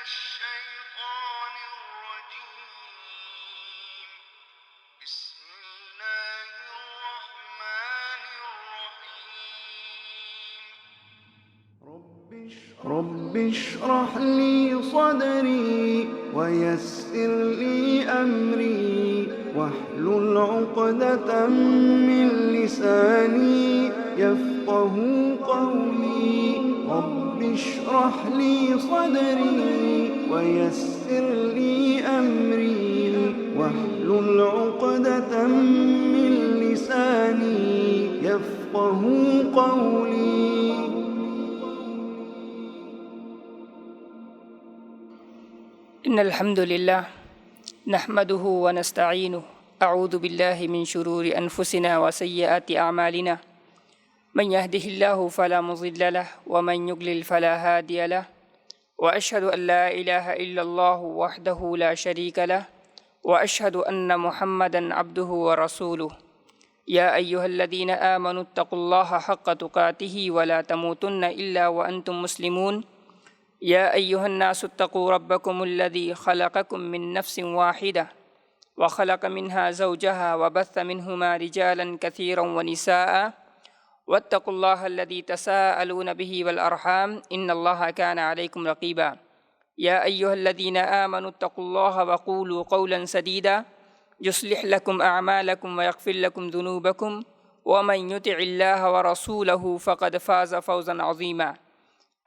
الشيطان الرجيم. بسم الله الرحمن الرحيم. رب اشرح لي صدري ويسر لي أمري واحلل عقدة من لساني يفقه قولي. رب اشرح لي صدري ويسر لي أمري واحلل عقدة من لساني يفقه قولي. إن الحمد لله نحمده ونستعينه أعوذ بالله من شرور أنفسنا وسيئات أعمالنا من يهده الله فلا مضل له ومن يضلل فلا هادي له وأشهد أن لا إله إلا الله وحده لا شريك له وأشهد أن محمدا عبده ورسوله. يا أيها الذين آمنوا اتقوا الله حق تقاته ولا تموتن إلا وأنتم مسلمون. يا أيها الناس اتقوا ربكم الذي خلقكم من نفس واحدة وخلق منها زوجها وبث منهما رجالا كثيرا ونساء واتقوا الله الذي تساءلون به والأرحام إن الله كان عليكم رقيبا. يا أيها الذين آمنوا اتقوا الله وقولوا قولا سديدا يصلح لكم أعمالكم ويغفر لكم ذنوبكم ومن يطع الله ورسوله فقد فاز فوزا عظيما.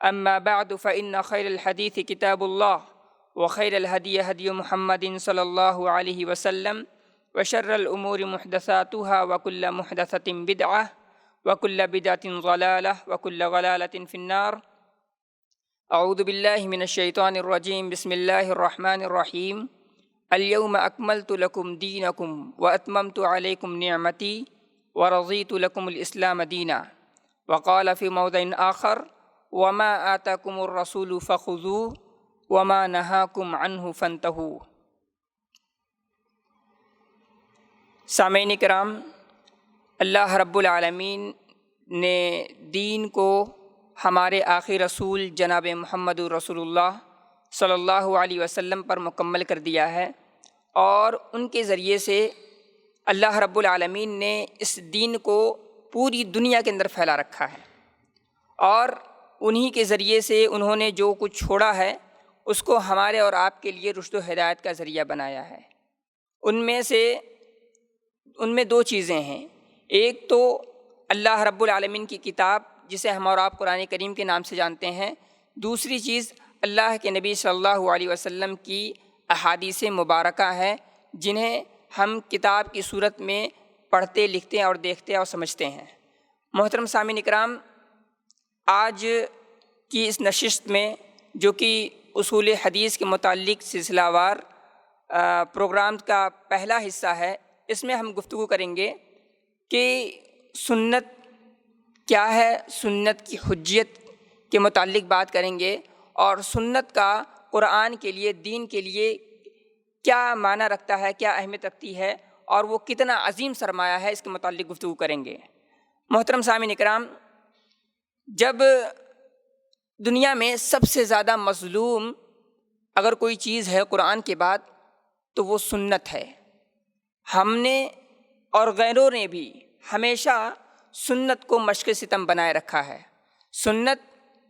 أما بعد فإن خير الحديث كتاب الله وخير الهدي هدي محمد صلى الله عليه وسلم وشر الأمور محدثاتها وكل محدثة بدعة وكل بدعة ضلالة وكل ضلالة في النار. أعوذ بالله من الشيطان الرجيم. بسم الله الرحمن الرحيم. اليوم أكملت لكم دينكم وأتممت عليكم نعمتي ورضيت لكم الإسلام دينا. وقال في موضع آخر وما آتاكم الرسول فخذوه وما نهاكم عنه فانتهوا. سامعین کرام، اللہ رب العالمین نے دین کو ہمارے آخری رسول جناب محمد رسول اللہ صلی اللہ علیہ وسلم پر مکمل کر دیا ہے، اور ان کے ذریعے سے اللہ رب العالمین نے اس دین کو پوری دنیا کے اندر پھیلا رکھا ہے، اور انہی کے ذریعے سے انہوں نے جو کچھ چھوڑا ہے اس کو ہمارے اور آپ کے لیے رشد و ہدایت کا ذریعہ بنایا ہے۔ ان میں دو چیزیں ہیں، ایک تو اللہ رب العالمین کی کتاب جسے ہم اور آپ قرآن کریم کے نام سے جانتے ہیں، دوسری چیز اللہ کے نبی صلی اللہ علیہ وسلم کی احادیث مبارکہ ہے جنہیں ہم کتاب کی صورت میں پڑھتے، لکھتے اور دیکھتے اور سمجھتے ہیں۔ محترم سامعین اکرام، آج کی اس نشست میں جو کہ اصول حدیث کے متعلق سلسلہ وار پروگرام کا پہلا حصہ ہے، اس میں ہم گفتگو کریں گے کہ سنت کیا ہے، سنت کی حجیت کے متعلق بات کریں گے، اور سنت کا قرآن کے لیے، دین کے لیے کیا معنی رکھتا ہے، کیا اہمیت رکھتی ہے، اور وہ کتنا عظیم سرمایہ ہے، اس کے متعلق گفتگو کریں گے۔ محترم سامعین اکرام، جب دنیا میں سب سے زیادہ مظلوم اگر کوئی چیز ہے قرآن کے بعد تو وہ سنت ہے۔ ہم نے اور غیروں نے بھی ہمیشہ سنت کو مشق ستم بنائے رکھا ہے۔ سنت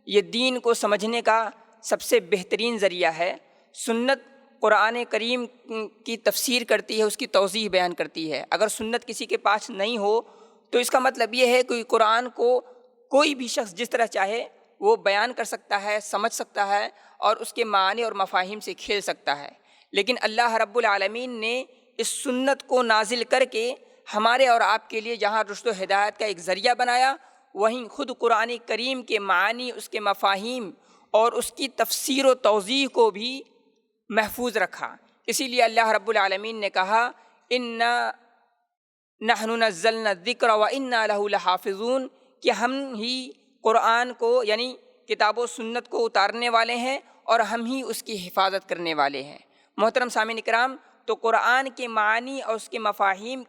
یہ دین کو سمجھنے کا سب سے بہترین ذریعہ ہے۔ سنت قرآن کریم کی تفسیر کرتی ہے، اس کی توضیح بیان کرتی ہے۔ اگر سنت کسی کے پاس نہیں ہو تو اس کا مطلب یہ ہے کہ قرآن کو کوئی بھی شخص جس طرح چاہے وہ بیان کر سکتا ہے، سمجھ سکتا ہے، اور اس کے معنی اور مفاہیم سے کھیل سکتا ہے۔ لیکن اللہ رب العالمین نے اس سنت کو نازل کر کے ہمارے اور آپ کے لیے جہاں رشد و ہدایت کا ایک ذریعہ بنایا، وہیں خود قرآن کریم کے معانی، اس کے مفاہیم اور اس کی تفسیر و توضیح کو بھی محفوظ رکھا۔ اسی لیے اللہ رب العالمین نے کہا اِنَّا نَحْنُ نَزَّلْنَا الذِّكْرَ وَإِنَّا لَهُ لَحَافِظُونَ، کہ ہم ہی قرآن کو یعنی کتاب و سنت کو اتارنے والے ہیں اور ہم ہی اس کی حفاظت کرنے والے ہیں۔ محترم سامعین اکرام، تو قرآن کے معانی اور اس کے مفاہیم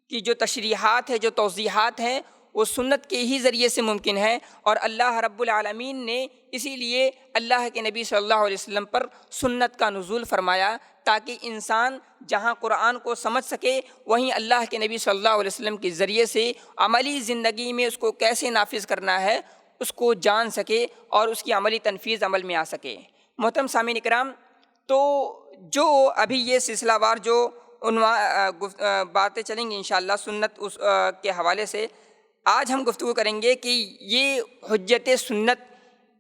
کی جو تشریحات ہے، جو توضیحات ہیں، وہ سنت کے ہی ذریعے سے ممکن ہے، اور اللہ رب العالمین نے اسی لیے اللہ کے نبی صلی اللہ علیہ وسلم پر سنت کا نزول فرمایا، تاکہ انسان جہاں قرآن کو سمجھ سکے وہیں اللہ کے نبی صلی اللہ علیہ وسلم کے ذریعے سے عملی زندگی میں اس کو کیسے نافذ کرنا ہے اس کو جان سکے اور اس کی عملی تنفیذ عمل میں آ سکے۔ محترم سامعین کرام، تو جو ابھی یہ سلسلہ وار جو باتیں چلیں گی انشاءاللہ سنت کے حوالے سے، آج ہم گفتگو کریں گے کہ یہ حجت سنت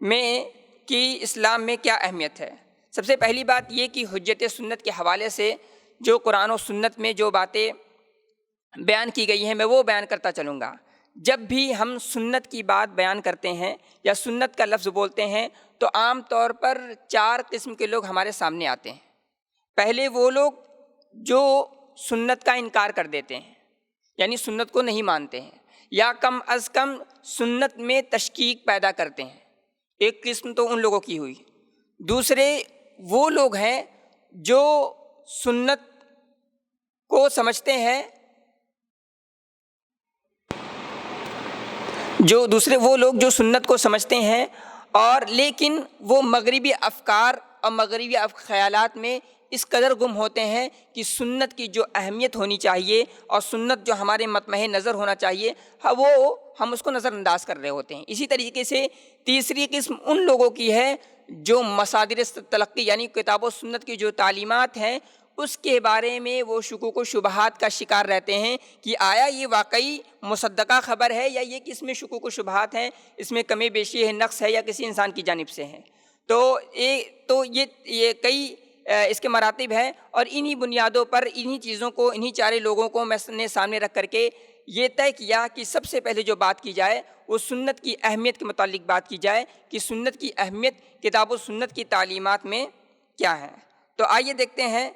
میں کی اسلام میں کیا اہمیت ہے۔ سب سے پہلی بات یہ کہ حجت سنت کے حوالے سے جو قرآن و سنت میں جو باتیں بیان کی گئی ہیں میں وہ بیان کرتا چلوں گا۔ جب بھی ہم سنت کی بات بیان کرتے ہیں یا سنت کا لفظ بولتے ہیں تو عام طور پر 4 قسم کے لوگ ہمارے سامنے آتے ہیں۔ پہلے وہ لوگ جو سنت کا انکار کر دیتے ہیں، یعنی سنت کو نہیں مانتے ہیں، یا کم از کم سنت میں تشکیک پیدا کرتے ہیں، ایک قسم تو ان لوگوں کی ہوئی۔ دوسرے وہ لوگ ہیں جو سنت کو سمجھتے ہیں، جو سنت کو سمجھتے ہیں اور لیکن وہ مغربی افکار اور مغربی خیالات میں اس قدر گم ہوتے ہیں کہ سنت کی جو اہمیت ہونی چاہیے اور سنت جو ہمارے مطمع نظر ہونا چاہیے وہ ہم اس کو نظر انداز کر رہے ہوتے ہیں۔ اسی طریقے سے تیسری قسم ان لوگوں کی ہے جو مصادر تلقی یعنی کتاب و سنت کی جو تعلیمات ہیں اس کے بارے میں وہ شکوک و شبہات کا شکار رہتے ہیں کہ آیا یہ واقعی مصدقہ خبر ہے یا یہ کہ اس میں شکوک و شبہات ہیں، اس میں کمی بیشی ہے، نقص ہے یا کسی انسان کی جانب سے ہے۔ تو یہ کئی اس کے مراتب ہیں، اور انہی بنیادوں پر انہی چیزوں کو انہی 4 لوگوں کو میں نے سامنے رکھ کر کے یہ طے کیا کہ سب سے پہلے جو بات کی جائے وہ سنت کی اہمیت کے متعلق بات کی جائے کہ سنت کی اہمیت کتاب و سنت کی تعلیمات میں کیا ہے۔ تو آئیے دیکھتے ہیں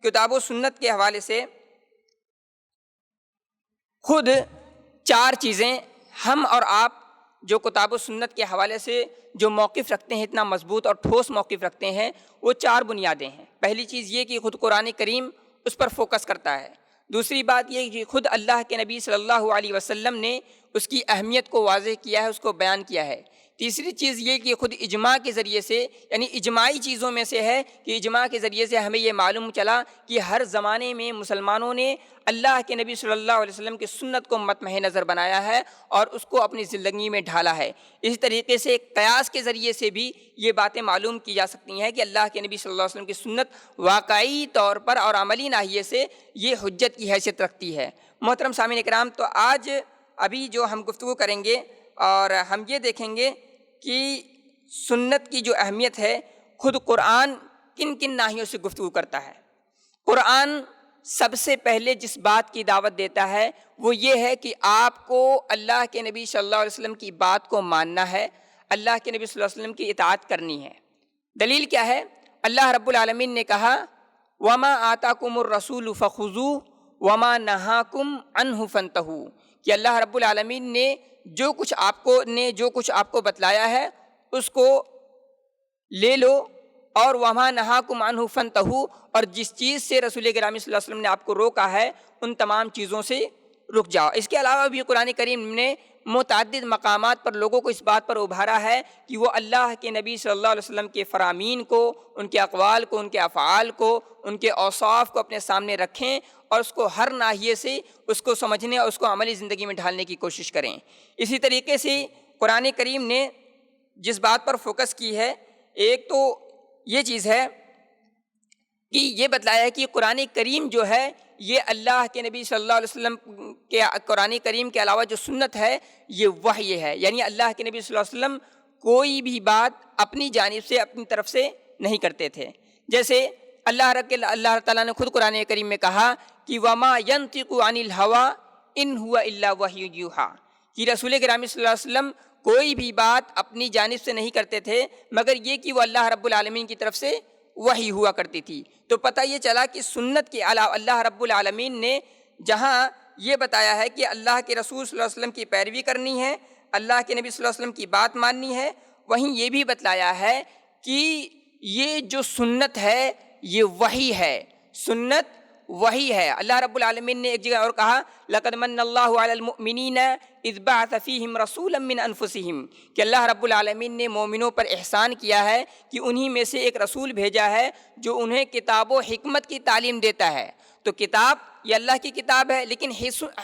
کتاب و سنت کے حوالے سے خود 4 چیزیں ہم اور آپ جو کتاب و سنت کے حوالے سے جو موقف رکھتے ہیں، اتنا مضبوط اور ٹھوس موقف رکھتے ہیں، وہ 4 بنیادیں ہیں۔ پہلی چیز یہ کہ خود قرآن کریم اس پر فوکس کرتا ہے۔ دوسری بات یہ کہ خود اللہ کے نبی صلی اللہ علیہ وسلم نے اس کی اہمیت کو واضح کیا ہے، اس کو بیان کیا ہے۔ تیسری چیز یہ کہ خود اجماع کے ذریعے سے یعنی اجماعی چیزوں میں سے ہے کہ اجماع کے ذریعے سے ہمیں یہ معلوم چلا کہ ہر زمانے میں مسلمانوں نے اللہ کے نبی صلی اللہ علیہ وسلم کی سنت کو مطمع نظر بنایا ہے اور اس کو اپنی زندگی میں ڈھالا ہے۔ اسی طریقے سے قیاس کے ذریعے سے بھی یہ باتیں معلوم کی جا سکتی ہیں کہ اللہ کے نبی صلی اللہ علیہ وسلم کی سنت واقعی طور پر اور عملی ناحیے سے یہ حجت کی حیثیت رکھتی ہے۔ محترم سامعین کرام، تو آج ابھی جو ہم گفتگو کریں گے اور ہم یہ دیکھیں گے کہ سنت کی جو اہمیت ہے خود قرآن کن کن ناحیوں سے گفتگو کرتا ہے۔ قرآن سب سے پہلے جس بات کی دعوت دیتا ہے وہ یہ ہے کہ آپ کو اللہ کے نبی صلی اللہ علیہ وسلم کی بات کو ماننا ہے، اللہ کے نبی صلی اللہ علیہ وسلم کی اطاعت کرنی ہے۔ دلیل کیا ہے؟ اللہ رب العالمین نے کہا وَمَا آتَاكُمُ الرَّسُولُ فَخُذُوهُ وَمَا نَهَاكُمْ عَنْهُ فَانْتَهُوا کہ اللہ رب العالمین نے جو کچھ آپ کو بتلایا ہے اس کو لے لو، اور وَمَا نَهَاكُمْ عَنْهُ فَانْتَهُوا اور جس چیز سے رسول گرامی صلی اللہ علیہ وسلم نے آپ کو روکا ہے ان تمام چیزوں سے رک جاؤ۔ اس کے علاوہ بھی قرآن کریم نے متعدد مقامات پر لوگوں کو اس بات پر ابھارا ہے کہ وہ اللہ کے نبی صلی اللہ علیہ وسلم کے فرامین کو، ان کے اقوال کو، ان کے افعال کو، ان کے اوصاف کو اپنے سامنے رکھیں اور اس کو ہر ناحیے سے اس کو سمجھنے اور اس کو عملی زندگی میں ڈھالنے کی کوشش کریں۔ اسی طریقے سے قرآن کریم نے جس بات پر فوکس کی ہے، ایک تو یہ چیز ہے کہ یہ بتلایا ہے کہ قرآن کریم جو ہے یہ اللہ کے نبی صلی اللہ علیہ وسلم کے قرآن کریم کے علاوہ جو سنت ہے یہ وحی ہے، یعنی اللہ کے نبی صلی اللہ علیہ وسلم کوئی بھی بات اپنی جانب سے اپنی طرف سے نہیں کرتے تھے۔ جیسے اللہ تعالیٰ نے خود قرآن کریم میں کہا کہ وَمَا يَنطِقُ عَنِ الْهَوَىٰ إِنْ هُوَ إِلَّا وَحْيٌ يُوحَىٰ کہ رسول گرامی صلی اللہ علیہ وسلم کوئی بھی بات اپنی جانب سے نہیں کرتے تھے مگر یہ کہ وہ اللہ رب العالمین کی طرف سے وحی ہوا کرتی تھی۔ تو پتہ یہ چلا کہ سنت کے علاوہ اللہ رب العالمین نے جہاں یہ بتایا ہے کہ اللہ کے رسول صلی اللہ علیہ وسلم کی پیروی کرنی ہے، اللہ کے نبی صلی اللہ علیہ وسلم کی بات ماننی ہے، وہیں یہ بھی بتلایا ہے کہ یہ جو سنت ہے یہ وحی ہے۔ سنت وہی ہے۔ اللہ رب العالمین نے ایک جگہ اور کہا لَقَدْ مَنَّ اللَّهُ عَلَى الْمُؤْمِنِينَ إِذْ بَعَثَ فِيهِمْ رَسُولًا مِّنْ أَنفُسِهِمْ کہ اللہ رب العالمین نے مومنوں پر احسان کیا ہے کہ انہی میں سے ایک رسول بھیجا ہے جو انہیں کتاب و حکمت کی تعلیم دیتا ہے۔ تو کتاب یہ اللہ کی کتاب ہے، لیکن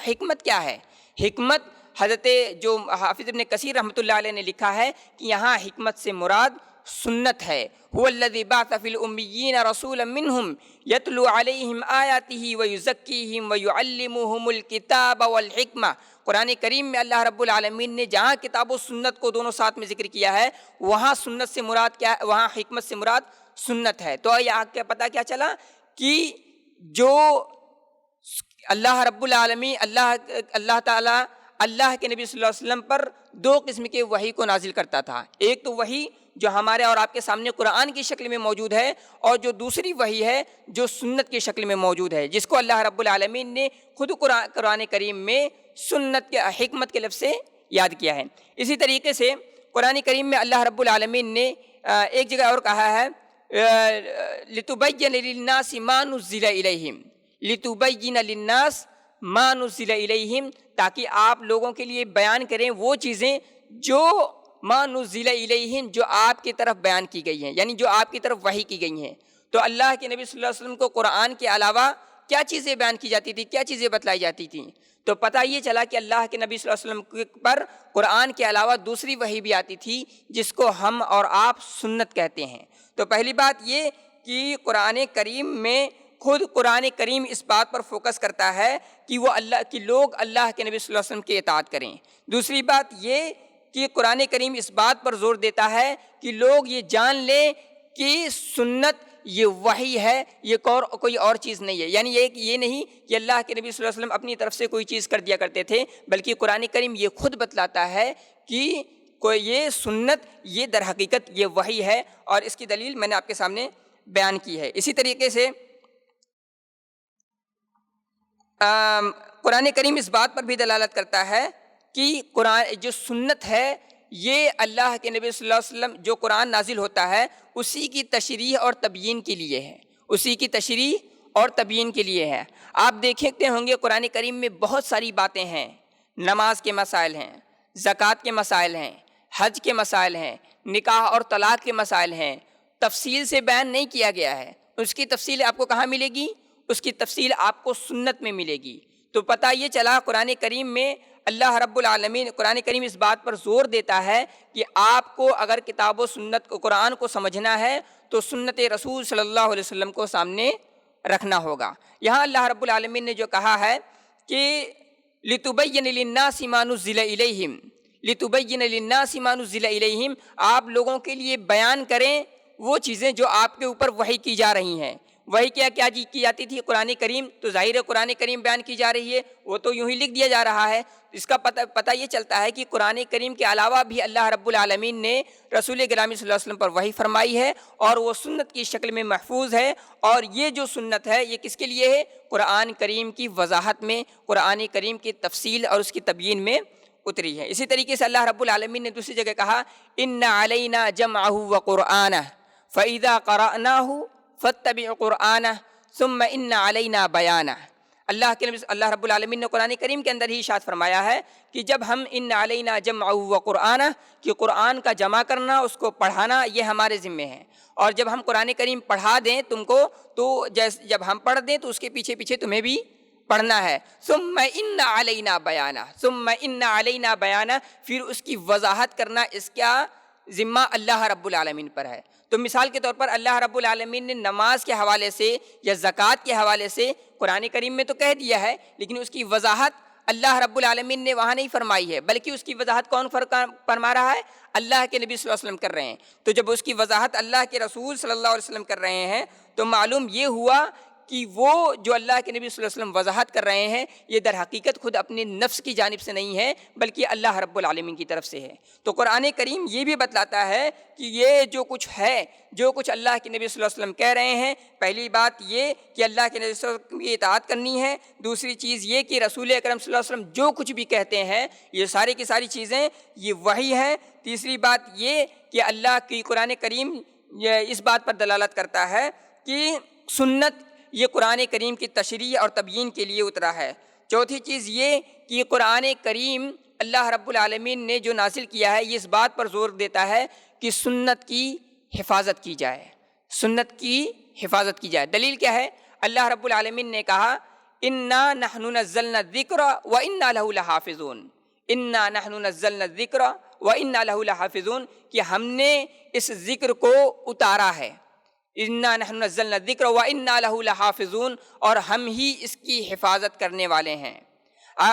حکمت کیا ہے؟ حکمت حضرت جو حافظ ابن کثیر رحمۃ اللہ علیہ نے لکھا ہے کہ یہاں حکمت سے مراد سنت ہے۔ هو الذی بعث فی الامیین رسولا منہم یتلو علیہم آیاتہ ویزکیہم ویعلمہم الکتاب والحکمہ۔ قرآن کریم میں اللہ رب العالمین نے جہاں کتاب و سنت کو دونوں ساتھ میں ذکر کیا ہے، وہاں سنت سے مراد کیا ہے؟ وہاں حکمت سے مراد سنت ہے۔ تو یہاں کیا پتہ کیا چلا کہ جو اللہ رب العالمین اللہ تعالیٰ اللہ کے نبی صلی اللہ علیہ وسلم پر دو قسم کے وحی کو نازل کرتا تھا۔ ایک تو وحی جو ہمارے اور آپ کے سامنے قرآن کی شکل میں موجود ہے، اور جو دوسری وحی ہے جو سنت کی شکل میں موجود ہے، جس کو اللہ رب العالمین نے خود قرآن کریم میں سنت کے حکمت کے لفظ سے یاد کیا ہے۔ اسی طریقے سے قرآن کریم میں اللہ رب العالمین نے ایک جگہ اور کہا ہے لِتُبَيِّنَ لِلنَّاسِ مَا نُزِّلَ إِلَيْهِمْ لِتُبَيِّنَ لِلنَّاسِ مَا نُزِّلَ إِلَيْهِمْ تاکہ آپ لوگوں کے لیے بیان کریں وہ چیزیں جو مَا نُزِّلَ إِلَيْهِمْ جو آپ کی طرف بیان کی گئی ہیں، یعنی جو آپ کی طرف وحی کی گئی ہیں۔ تو اللہ کے نبی صلی اللہ علیہ وسلم کو قرآن کے علاوہ کیا چیزیں بیان کی جاتی تھی، کیا چیزیں بتلائی جاتی تھیں؟ تو پتہ یہ چلا کہ اللہ کے نبی صلی اللہ علیہ وسلم پر قرآن کے علاوہ دوسری وحی بھی آتی تھی جس کو ہم اور آپ سنت کہتے ہیں۔ تو پہلی بات یہ کہ قرآن کریم میں خود قرآن کریم اس بات پر فوکس کرتا ہے کہ وہ لوگ اللہ کے نبی صلی اللہ علیہ وسلم کی اطاعت کریں۔ دوسری بات یہ کہ قرآن کریم اس بات پر زور دیتا ہے کہ لوگ یہ جان لیں کہ سنت یہ وحی ہے، یہ کوئی اور چیز نہیں ہے۔ یعنی یہ نہیں کہ اللہ کے نبی صلی اللہ علیہ وسلم اپنی طرف سے کوئی چیز کر دیا کرتے تھے، بلکہ قرآن کریم یہ خود بتلاتا ہے کہ یہ سنت یہ در حقیقت یہ وحی ہے، اور اس کی دلیل میں نے آپ کے سامنے بیان کی ہے۔ اسی طریقے سے قرآن کریم اس بات پر بھی دلالت کرتا ہے کہ قرآن جو سنت ہے یہ اللہ کے نبی صلی اللہ علیہ وسلم جو قرآن نازل ہوتا ہے اسی کی تشریح اور تبیین کے لیے ہے، اسی کی تشریح اور تبیین کے لیے ہے۔ آپ دیکھتے ہوں گے قرآن کریم میں بہت ساری باتیں ہیں، نماز کے مسائل ہیں، زکوٰۃ کے مسائل ہیں، حج کے مسائل ہیں، نکاح اور طلاق کے مسائل ہیں، تفصیل سے بیان نہیں کیا گیا ہے۔ اس کی تفصیل آپ کو کہاں ملے گی؟ اس کی تفصیل آپ کو سنت میں ملے گی۔ تو پتہ یہ چلا قرآن کریم میں اللہ رب العالمین قرآن کریم اس بات پر زور دیتا ہے کہ آپ کو اگر کتاب و سنت کو قرآن کو سمجھنا ہے تو سنت رسول صلی اللہ علیہ وسلم کو سامنے رکھنا ہوگا۔ یہاں اللہ رب العالمین نے جو کہا ہے کہ لِتُبَيِّنَ لِلنَّاسِ مَا نُزِّلَ إِلَيْهِمْ لِتُبَيِّنَ لِلنَّاسِ مَا نُزِّلَ إِلَيْهِمْ آپ لوگوں کے لیے بیان کریں وہ چیزیں جو آپ کے اوپر وحی کی جا رہی ہیں۔ وہی کیا کی جاتی تھی؟ قرآن کریم، تو ظاہر ہے قرآن کریم بیان کی جا رہی ہے، وہ تو یوں ہی لکھ دیا جا رہا ہے۔ اس کا پتہ یہ چلتا ہے کہ قرآن کریم کے علاوہ بھی اللہ رب العالمین نے رسول گرامی صلی اللہ علیہ وسلم پر وحی فرمائی ہے، اور وہ سنت کی شکل میں محفوظ ہے۔ اور یہ جو سنت ہے یہ کس کے لیے ہے؟ قرآن کریم کی وضاحت میں، قرآن کریم کی تفصیل اور اس کی تبیین میں اتری ہے۔ اسی طریقے سے اللہ رب العالمین نے دوسری جگہ کہا إِنَّ عَلَيْنَا جَمْعَهُ وَقُرْآنَهُ فَإِذَا قَرَأْنَاهُ فَاتَّبِعْ قُرْآنَهُ ثُمَّ إِنَّ عَلَيْنَا بَيَانَهُ اللہ رب العالمین نے قرآن کریم کے اندر ہی ارشاد فرمایا ہے کہ جب ہم إِنَّ عَلَيْنَا جَمْعَهُ وَقُرْآنَهُ کہ قرآن کا جمع کرنا، اس کو پڑھانا یہ ہمارے ذمے ہے۔ اور جب ہم قرآن کریم پڑھا دیں تم کو تو جب ہم پڑھ دیں تو اس کے پیچھے پیچھے تمہیں بھی پڑھنا ہے۔ ثُمَّ إِنَّ عَلَيْنَا بَيَانَهُ ثُمَّ إِنَّ عَلَيْنَا بَيَانَهُ پھر اس کی وضاحت کرنا اس کا ذمہ اللہ رب العالمین پر ہے۔ تو مثال کے طور پر اللہ رب العالمین نے نماز کے حوالے سے یا زکوٰۃ کے حوالے سے قرآن کریم میں تو کہہ دیا ہے، لیکن اس کی وضاحت اللہ رب العالمین نے وہاں نہیں فرمائی ہے، بلکہ اس کی وضاحت کون فرما رہا ہے؟ اللہ کے نبی صلی اللہ علیہ وسلم کر رہے ہیں۔ تو جب اس کی وضاحت اللہ کے رسول صلی اللہ علیہ وسلم کر رہے ہیں تو معلوم یہ ہوا کہ وہ جو اللہ کے نبی صلی اللہ علیہ وسلم وضاحت کر رہے ہیں یہ در حقیقت خود اپنے نفس کی جانب سے نہیں ہے، بلکہ اللہ رب العالمین کی طرف سے ہے۔ تو قرآن کریم یہ بھی بتلاتا ہے کہ یہ جو کچھ ہے، جو کچھ اللہ کے نبی صلی اللہ علیہ وسلم کہہ رہے ہیں، پہلی بات یہ کہ اللہ کے نبی صلی اللہ علیہ وسلم کی اطاعت کرنی ہے۔ دوسری چیز یہ کہ رسول اکرم صلی اللہ علیہ وسلم جو کچھ بھی کہتے ہیں یہ ساری کی ساری چیزیں یہ وحی ہے۔ تیسری بات یہ کہ اللہ کی قرآن کریم اس بات پر دلالت کرتا ہے کہ سنت یہ قرآن کریم کی تشریح اور تبیین کے لیے اترا ہے۔ چوتھی چیز یہ کہ قرآن کریم اللہ رب العالمین نے جو نازل کیا ہے یہ اس بات پر زور دیتا ہے کہ سنت کی حفاظت کی جائے، سنت کی حفاظت کی جائے۔ دلیل کیا ہے؟ اللہ رب العالمین نے کہا انا نحن نزلنا الذکر وانا لہ لحافظون، انا نحن نزلنا الذکر وانا لہ لحافظون، کہ ہم نے اس ذکر کو اتارا ہے، انا نحن نزلنا الذکر وانا لہ لحافظون، اور ہم ہی اس کی حفاظت کرنے والے ہیں۔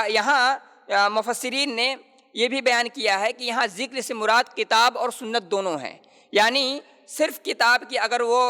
یہاں مفسرین نے یہ بھی بیان کیا ہے کہ یہاں ذکر سے مراد کتاب اور سنت دونوں ہیں، یعنی صرف کتاب کی اگر وہ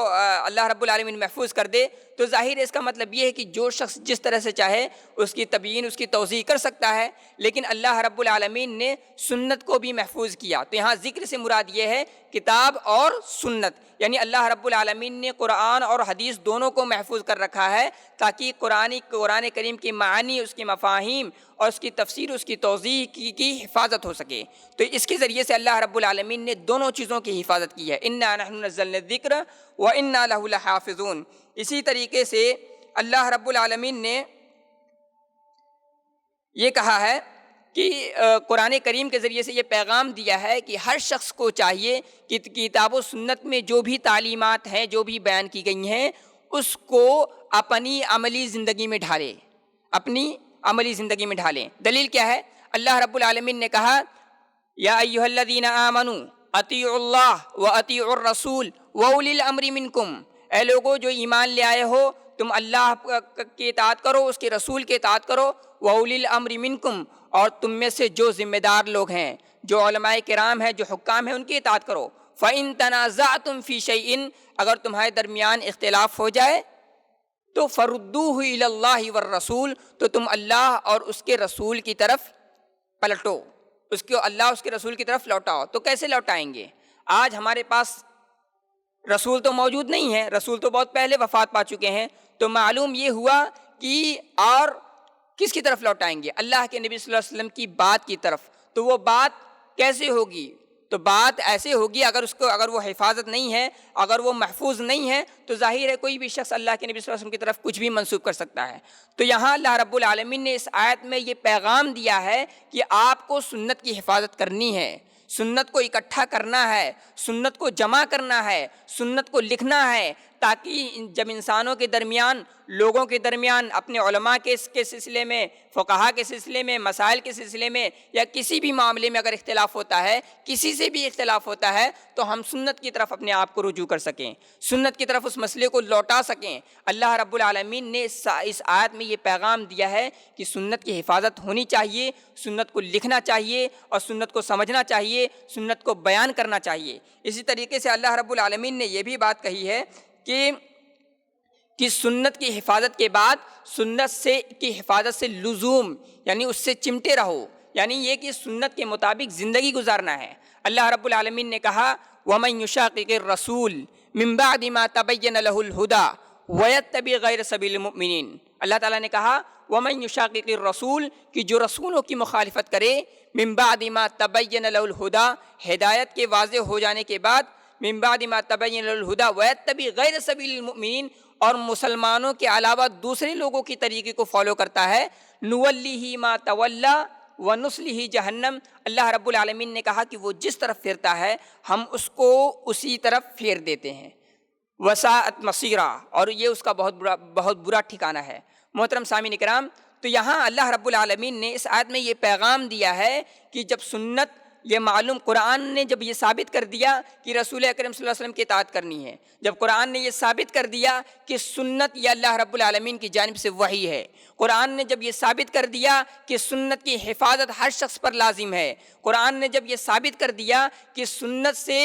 اللہ رب العالمین محفوظ کر دے تو ظاہر ہے اس کا مطلب یہ ہے کہ جو شخص جس طرح سے چاہے اس کی تبیین، اس کی توضیح کر سکتا ہے، لیکن اللہ رب العالمین نے سنت کو بھی محفوظ کیا۔ تو یہاں ذکر سے مراد یہ ہے کتاب اور سنت، یعنی اللہ رب العالمین نے قرآن اور حدیث دونوں کو محفوظ کر رکھا ہے تاکہ قرآن کریم کی معانی، اس کی مفاہیم اور اس کی تفسیر، اس کی توضیح کی حفاظت ہو سکے۔ تو اس کے ذریعے سے اللہ رب العالمین نے دونوں چیزوں کی حفاظت کی ہے، انا نحن نزلنا الذکر وانا لہ لحافظون۔ اسی طریقے سے اللہ رب العالمین نے یہ کہا ہے کہ قرآن کریم کے ذریعے سے یہ پیغام دیا ہے کہ ہر شخص کو چاہیے کہ کتاب و سنت میں جو بھی تعلیمات ہیں، جو بھی بیان کی گئی ہیں، اس کو اپنی عملی زندگی میں ڈھالے، اپنی عملی زندگی میں ڈھالیں۔ دلیل کیا ہے؟ اللہ رب العالمین نے کہا یا ایھا الذین آمنوا اطیعوا اللہ واطیعوا الرسول واولی الامر منکم، اے لوگو جو ایمان لے آئے ہو تم اللہ کی اطاعت کرو، اس کے رسول کی اطاعت کرو، واولی الامر منکم، اور تم میں سے جو ذمہ دار لوگ ہیں، جو علماء کرام ہیں، جو حکام ہیں، ان کی اطاعت کرو۔ فَإِن تَنَازَعْتُمْ فِي شَيْءٍ، اگر تمہارے درمیان اختلاف ہو جائے تو فَرُدُّوهُ إِلَى اللَّهِ وَالرَّسُولِ، تو تم اللہ اور اس کے رسول کی طرف پلٹو، اس کو اللہ اس کے رسول کی طرف لوٹاؤ۔ تو کیسے لوٹائیں گے؟ آج ہمارے پاس رسول تو موجود نہیں ہے، رسول تو بہت پہلے وفات پا چکے ہیں، تو معلوم یہ ہوا کہ اور کس کی طرف لوٹائیں گے؟ اللہ کے نبی صلی اللہ علیہ وسلم کی بات کی طرف۔ تو وہ بات کیسے ہوگی؟ تو بات ایسے ہوگی اگر وہ حفاظت نہیں ہے، اگر وہ محفوظ نہیں ہے، تو ظاہر ہے کوئی بھی شخص اللہ کے نبی صلی اللہ علیہ وسلم کی طرف کچھ بھی منسوب کر سکتا ہے۔ تو یہاں اللہ رب العالمین نے اس آیت میں یہ پیغام دیا ہے کہ آپ کو سنت کی حفاظت کرنی ہے، سنت کو اکٹھا کرنا ہے، سنت کو جمع کرنا ہے، سنت کو لکھنا ہے، تاکہ جب انسانوں کے درمیان، لوگوں کے درمیان، اپنے علماء کے سلسلے میں، فقہا کے سلسلے میں، مسائل کے سلسلے میں، یا کسی بھی معاملے میں اگر اختلاف ہوتا ہے، کسی سے بھی اختلاف ہوتا ہے، تو ہم سنت کی طرف اپنے آپ کو رجوع کر سکیں، سنت کی طرف اس مسئلے کو لوٹا سکیں۔ اللہ رب العالمین نے اس آیت میں یہ پیغام دیا ہے کہ سنت کی حفاظت ہونی چاہیے، سنت کو لکھنا چاہیے، اور سنت کو سمجھنا چاہیے، سنت کو بیان کرنا چاہیے۔ اسی طریقے سے اللہ رب العالمین نے یہ بھی بات کہی ہے کہ سنت کی حفاظت کے بعد سنت کی حفاظت سے لزوم، یعنی اس سے چمٹے رہو، یعنی یہ کہ سنت کے مطابق زندگی گزارنا ہے۔ اللہ رب العالمین نے کہا وَمَن يُشَاقِقِ الرَّسُولِ مِن بَعْدِ مَا تَبَيَّنَ لَهُ الْهُدَى وَيَتَّبِعْ غَيْرَ سَبِيلِ الْمُؤْمِنِينَ، اللہ تعالیٰ نے کہا وَمَن يُشَاقِقِ الرَّسُولِ، کہ جو رسولوں کی مخالفت کرے، مِن بَعْدِ مَا تَبَيَّنَ لَهُ الْهُدَى، ہدایت کے واضح ہو جانے کے بعد، من بعد ما تبین الہدی ویتبع غیر سبیل المؤمنین، اور مسلمانوں کے علاوہ دوسرے لوگوں کی طریقے کو فالو کرتا ہے، نولیہ ما تولی ونصلہ جہنم، اللہ رب العالمین نے کہا کہ وہ جس طرف پھرتا ہے ہم اس کو اسی طرف پھیر دیتے ہیں، وساءت مصیرا، اور یہ اس کا بہت برا ٹھکانہ ہے۔ محترم سامعین کرام، تو یہاں اللہ رب العالمین نے اس آیت میں یہ پیغام دیا ہے کہ جب سنت، یہ معلوم قرآن نے جب یہ ثابت کر دیا کہ رسول اکرم صلی اللہ علیہ وسلم کی اطاعت کرنی ہے، جب قرآن نے یہ ثابت کر دیا کہ سنت یہ اللہ رب العالمین کی جانب سے وحی ہے، قرآن نے جب یہ ثابت کر دیا کہ سنت کی حفاظت ہر شخص پر لازم ہے، قرآن نے جب یہ ثابت کر دیا کہ سنت سے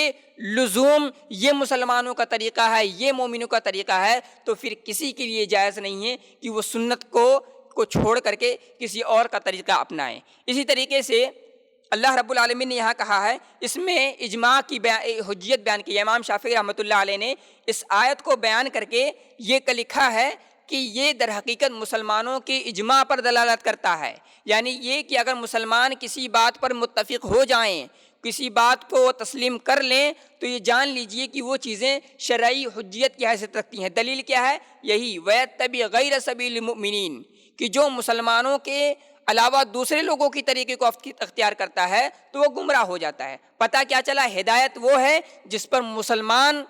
لزوم یہ مسلمانوں کا طریقہ ہے، یہ مومنوں کا طریقہ ہے، تو پھر کسی کے لیے جائز نہیں ہے کہ وہ سنت کو چھوڑ کر کے کسی اور کا طریقہ اپنائیں۔ اسی طریقے سے اللہ رب العالمین نے یہاں کہا ہے، اس میں اجماع کی حجیت بیان کی ہے۔ امام شافعی رحمۃ اللہ علیہ نے اس آیت کو بیان کر کے یہ لکھا ہے کہ یہ در حقیقت مسلمانوں کے اجماع پر دلالت کرتا ہے، یعنی یہ کہ اگر مسلمان کسی بات پر متفق ہو جائیں، کسی بات کو تسلیم کر لیں تو یہ جان لیجئے کہ وہ چیزیں شرعی حجیت کی حیثیت رکھتی ہیں۔ دلیل کیا ہے؟ یہی وَيَتَّبِعْ غَيْرَ سَبِيلِ الْمُؤْمِنِينَ، کہ جو مسلمانوں کے علاوہ دوسرے لوگوں کی طریقے کو اختیار کرتا ہے تو وہ گمراہ ہو جاتا ہے۔ پتہ کیا چلا؟ ہدایت وہ ہے جس پر مسلمان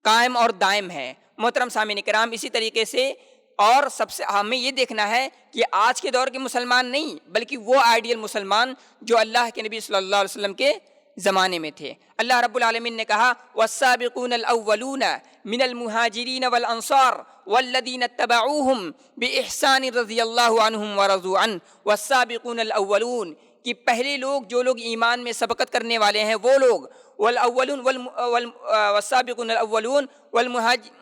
قائم اور دائم ہے۔ محترم سامعین کرام، اسی طریقے سے اور سب سے ہمیں یہ دیکھنا ہے کہ آج کے دور کے مسلمان نہیں بلکہ وہ آئیڈیل مسلمان جو اللہ کے نبی صلی اللہ علیہ وسلم کے زمانے میں تھے۔ اللہ رب العالمین نے کہا والسابقون الاولون من المہاجرین والانصار والذین اتبعوہم باحسان رضی اللہ عنہم ورضوا عنہ۔ والسابقون الاولون، کہ پہلے لوگ جو لوگ ایمان میں سبقت کرنے والے ہیں وہ لوگ، والاولون والسابقون الاولون والمہاجرین،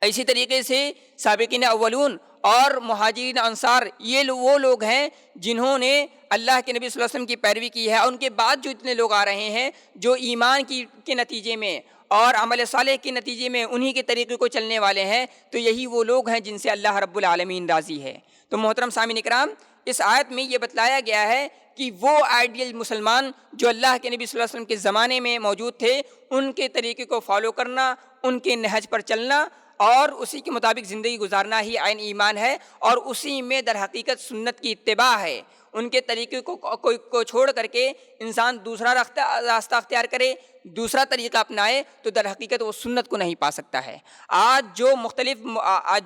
اسی طریقے سے سابقین اولون اور مہاجرین انصار، یہ وہ لوگ ہیں جنہوں نے اللہ کے نبی صلی اللہ علیہ وسلم کی پیروی کی ہے، اور ان کے بعد جو اتنے لوگ آ رہے ہیں جو ایمان کے نتیجے میں اور عمل صالح کے نتیجے میں انہی کے طریقے کو چلنے والے ہیں، تو یہی وہ لوگ ہیں جن سے اللہ رب العالمین راضی ہے۔ تو محترم سامعین کرام، اس آیت میں یہ بتلایا گیا ہے کہ وہ آئیڈیل مسلمان جو اللہ کے نبی صلی اللہ علیہ وسلم کے زمانے میں موجود تھے، ان کے طریقے کو فالو کرنا، ان کے نہج پر چلنا اور اسی کے مطابق زندگی گزارنا ہی عین ایمان ہے، اور اسی میں در حقیقت سنت کی اتباع ہے۔ ان کے طریقے کو چھوڑ کر کے انسان دوسرا راستہ اختیار کرے، دوسرا طریقہ اپنائے تو در حقیقت وہ سنت کو نہیں پا سکتا ہے۔ آج جو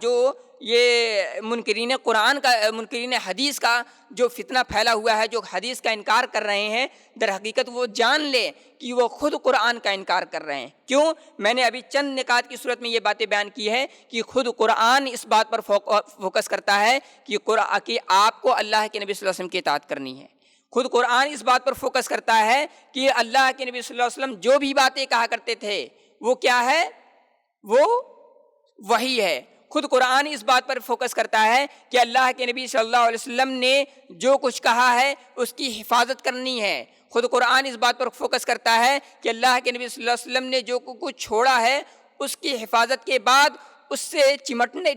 جو یہ منکرین قرآن کا، منکرین حدیث کا جو فتنہ پھیلا ہوا ہے، جو حدیث کا انکار کر رہے ہیں، در حقیقت وہ جان لے کہ وہ خود قرآن کا انکار کر رہے ہیں۔ کیوں؟ میں نے ابھی چند نکات کی صورت میں یہ باتیں بیان کی ہے کہ خود قرآن اس بات پر فوکس کرتا ہے کہ آپ کو اللہ کے نبی صلی اللہ علیہ وسلم کی اطاعت کرنی ہے۔ خود قرآن اس بات پر فوکس کرتا ہے کہ اللہ کے نبی صلی اللہ علیہ وسلم جو بھی باتیں کہا کرتے تھے وہ کیا ہے؟ وہ وحی ہے۔ خود قرآن اس بات پر فوکس کرتا ہے کہ اللہ کے نبی صلی اللہ علیہ وسلم نے جو کچھ کہا ہے اس کی حفاظت کرنی ہے۔ خود قرآن اس بات پر فوکس کرتا ہے کہ اللہ کے نبی صلی اللہ علیہ وسلم نے جو کچھ چھوڑا ہے اس کی حفاظت کے بعد اس سے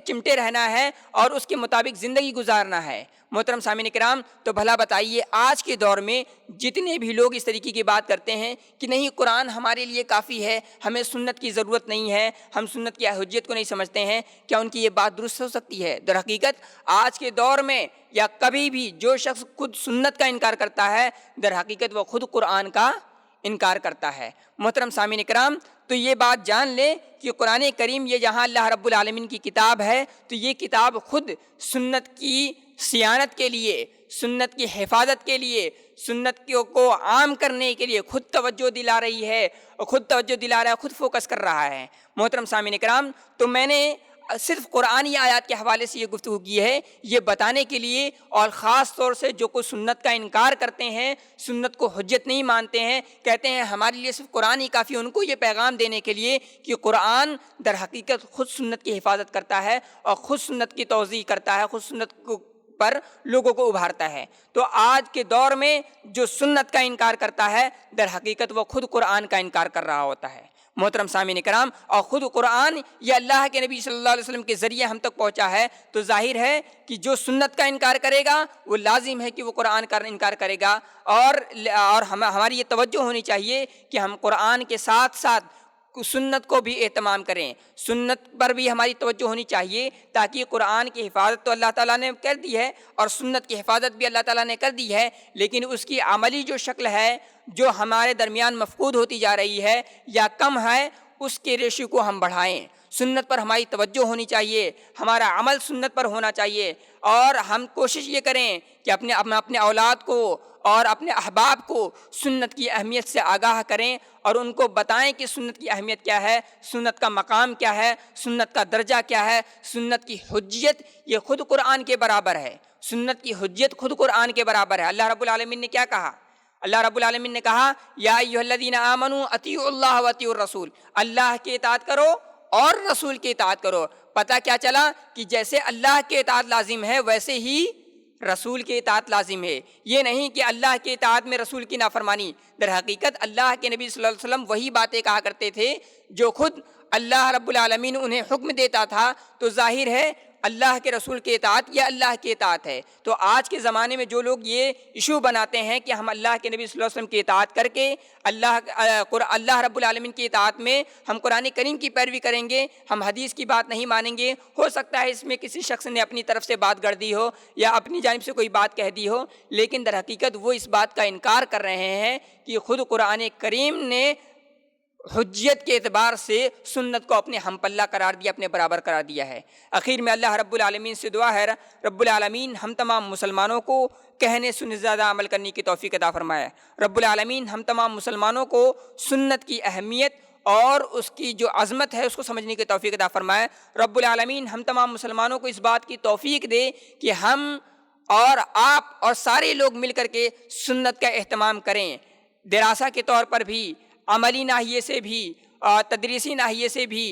چمٹے رہنا ہے اور اس کے مطابق زندگی گزارنا ہے۔ محترم سامعین کرام، تو بھلا بتائیے آج کے دور میں جتنے بھی لوگ اس طریقے کی بات کرتے ہیں کہ نہیں قرآن ہمارے لیے کافی ہے، ہمیں سنت کی ضرورت نہیں ہے، ہم سنت کی حجیت کو نہیں سمجھتے ہیں، کیا ان کی یہ بات درست ہو سکتی ہے؟ در حقیقت آج کے دور میں یا کبھی بھی جو شخص خود سنت کا انکار کرتا ہے در حقیقت وہ خود قرآن کا انکار کرتا ہے۔ محترم سامعین کرام، تو یہ بات جان لیں کہ قرآن کریم یہ جہاں اللہ رب العالمین کی کتاب ہے تو یہ کتاب خود سنت کی صیانت کے لیے، سنت کی حفاظت کے لیے، سنت کو عام کرنے کے لیے خود توجہ دلا رہی ہے، اور خود توجہ دلا رہا ہے، خود فوکس کر رہا ہے۔ محترم سامعین کرام، تو میں نے صرف قرآنی آیات کے حوالے سے یہ گفتگو کی ہے یہ بتانے کے لیے، اور خاص طور سے جو کوئی سنت کا انکار کرتے ہیں، سنت کو حجت نہیں مانتے ہیں، کہتے ہیں ہمارے لیے صرف قرآن ہی کافی، ان کو یہ پیغام دینے کے لیے کہ قرآن در حقیقت خود سنت کی حفاظت کرتا ہے اور خود سنت کی توضیح کرتا ہے، خود سنت پر لوگوں کو ابھارتا ہے۔ تو آج کے دور میں جو سنت کا انکار کرتا ہے در حقیقت وہ خود قرآن کا انکار کر رہا ہوتا ہے۔ محترم سامعین کرام، اور خود قرآن یہ اللہ کے نبی صلی اللہ علیہ وسلم کے ذریعے ہم تک پہنچا ہے، تو ظاہر ہے کہ جو سنت کا انکار کرے گا وہ لازم ہے کہ وہ قرآن کا انکار کرے گا، اور ہماری یہ توجہ ہونی چاہیے کہ ہم قرآن کے ساتھ ساتھ سنت کو بھی اہتمام کریں، سنت پر بھی ہماری توجہ ہونی چاہیے، تاکہ قرآن کی حفاظت تو اللہ تعالیٰ نے کر دی ہے اور سنت کی حفاظت بھی اللہ تعالیٰ نے کر دی ہے، لیکن اس کی عملی جو شکل ہے جو ہمارے درمیان مفقود ہوتی جا رہی ہے یا کم ہے، اس کے ریشو کو ہم بڑھائیں۔ سنت پر ہماری توجہ ہونی چاہیے، ہمارا عمل سنت پر ہونا چاہیے، اور ہم کوشش یہ کریں کہ اپنے اولاد کو اور اپنے احباب کو سنت کی اہمیت سے آگاہ کریں اور ان کو بتائیں کہ سنت کی اہمیت کیا ہے، سنت کا مقام کیا ہے، سنت کا درجہ کیا ہے، سنت کی حجیت یہ خود قرآن کے برابر ہے، سنت کی حجیت خود قرآن کے برابر ہے۔ اللہ رب العالمین نے کیا کہا؟ اللہ رب العالمین نے کہا یا ایھا الذین آمنوا اطیعوا اللہ واطیعوا الرسول، اللہ کی اطاعت کرو اور رسول کی اطاعت کرو۔ پتہ کیا چلا کہ جیسے اللہ کی اطاعت لازم ہے ویسے ہی رسول کی اطاعت لازم ہے، یہ نہیں کہ اللہ کی اطاعت میں رسول کی نافرمانی۔ در حقیقت اللہ کے نبی صلی اللہ علیہ وسلم وہی باتیں کہا کرتے تھے جو خود اللہ رب العالمین انہیں حکم دیتا تھا، تو ظاہر ہے اللہ کے رسول کی اطاعت یا اللہ کی اطاعت ہے۔ تو آج کے زمانے میں جو لوگ یہ ایشو بناتے ہیں کہ ہم اللہ کے نبی صلی اللہ علیہ وسلم کی اطاعت کر کے اللہ رب العالمین کی اطاعت میں ہم قرآن کریم کی پیروی کریں گے، ہم حدیث کی بات نہیں مانیں گے، ہو سکتا ہے اس میں کسی شخص نے اپنی طرف سے بات گڑھ دی ہو یا اپنی جانب سے کوئی بات کہہ دی ہو، لیکن در حقیقت وہ اس بات کا انکار کر رہے ہیں کہ خود قرآن کریم نے حجت کے اعتبار سے سنت کو اپنے ہم پلہ قرار دیا، اپنے برابر قرار دیا ہے۔ اخیر میں اللہ رب العالمین سے دعا ہے رب العالمین ہم تمام مسلمانوں کو کہنے سننے سے زیادہ عمل کرنے کی توفیق عطا فرمائے۔ رب العالمین ہم تمام مسلمانوں کو سنت کی اہمیت اور اس کی جو عظمت ہے اس کو سمجھنے کی توفیق عطا فرمائے۔ رب العالمین ہم تمام مسلمانوں کو اس بات کی توفیق دے کہ ہم اور آپ اور سارے لوگ مل کر کے سنت کا اہتمام کریں، دراسہ کے طور پر بھی، عملی ناحیے سے بھی، تدریسی ناحیے سے بھی،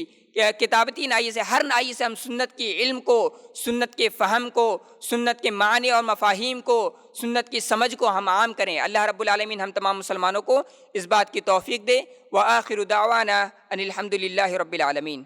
کتابتی ناحیے سے، ہر ناحیے سے ہم سنت کے علم کو، سنت کے فہم کو، سنت کے معنی اور مفاہیم کو، سنت کی سمجھ کو ہم عام کریں۔ اللہ رب العالمین ہم تمام مسلمانوں کو اس بات کی توفیق دے۔ وآخر دعوانا ان الحمد للہ رب العالمین۔